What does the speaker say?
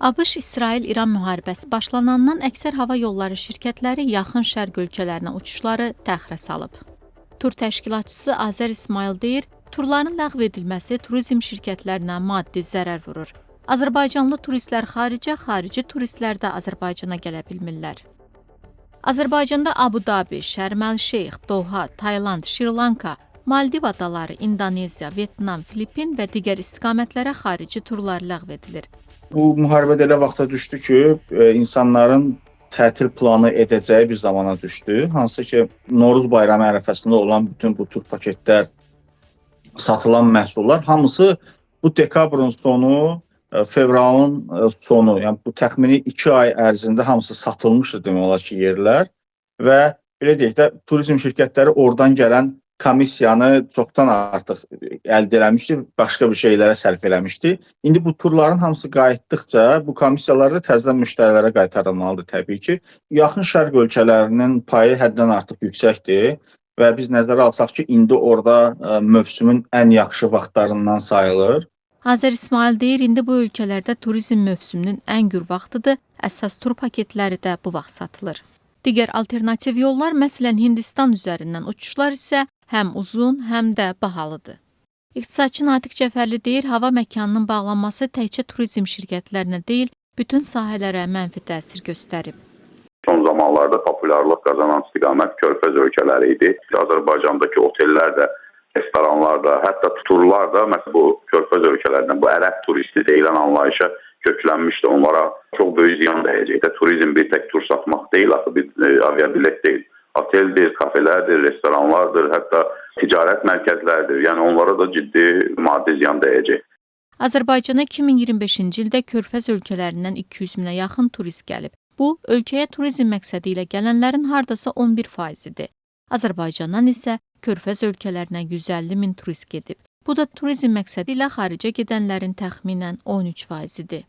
ABŞ-İsrail-İran müharibəsi başlanandan əksər hava yolları şirkətləri yaxın şərq ölkələrinə uçuşları təxirə salıb. Tur təşkilatçısı Azər İsmail deyir, turların ləğv edilməsi turizm şirkətlərinə maddi zərər vurur. Azərbaycanlı turistlər xarici turistlər də Azərbaycana gələ bilmirlər. Azərbaycanda Abu Dhabi, Şərm əl-Şeyx, Doha, Tayland, Şri-Lanka, Maldiv adaları, İndoneziya, Vyetnam, Filippin və digər istiqamətlərə xarici turlar ləğv edilir. Bu müharibədə elə vaxta düşdü ki, insanların tətil planı edəcəyi bir zamana düşdü. Hansı ki, Novruz bayramı ərəfəsində olan bütün bu tur paketlər, satılan məhsullar hamısı bu dekabrın sonu, fevralın sonu, yəni bu təxmini 2 ay ərzində hamısı satılmışdı demək olar ki, yerlər və belə deyək də turizm şirkətləri oradan gələn komissiyanı çoxdan artıq əldə eləmişdi, başqa bir şeylərə sərf eləmişdi. İndi bu turların hamısı qayıtdıqca bu komissiyalar da təzədən müştərilərə qaytarılmalıdır təbii ki. Yaxın şərq ölkələrinin payı həddən artıq yüksəkdir və biz nəzərə alsaq ki, indi orada mövsümün ən yaxşı vaxtlarından sayılır. Azər İsmail deyir, indi bu ölkələrdə turizm mövsümünün ən gür vaxtıdır, əsas tur paketləri də bu vaxt satılır. Digər alternativ yollar, məsələn Hindistan üzərindən uçuşlar isə həm uzun, həm də bahalıdır. İqtisadçı Natiq Cəfərli deyir, hava məkanının bağlanması təkcə turizm şirkətlərinə deyil, bütün sahələrə mənfi təsir göstərib. Son zamanlarda populyarlıq qazanan istiqamət Körfəz ölkələri idi. Azərbaycandakı otellər də, restoranlar da, hətta turlar da məsələn bu Körfəz ölkələrindən bu ərəb turisti deyilən anlayışa köklənmişdi. Onlara çox böyük ziyan dəyəcəkdir. Turizm bir tək tur satmaq deyil, axı bir aviabilet deyil. Oteldir, kafelerdir, restoranlardır, hətta ticarət mərkəzlərdir. Yəni onlara da ciddi maddi ziyan dəyəcək. Azərbaycana 2025-ci ildə Körfəz ölkələrindən 200 minə yaxın turist gəlib. Bu, ölkəyə turizm məqsədi ilə gələnlərin hardasa 11%-dir. Azərbaycandan isə Körfəz ölkələrinə 150 min turist gedib. Bu da turizm məqsədi ilə xaricə gedənlərin təxminən 13%-dir.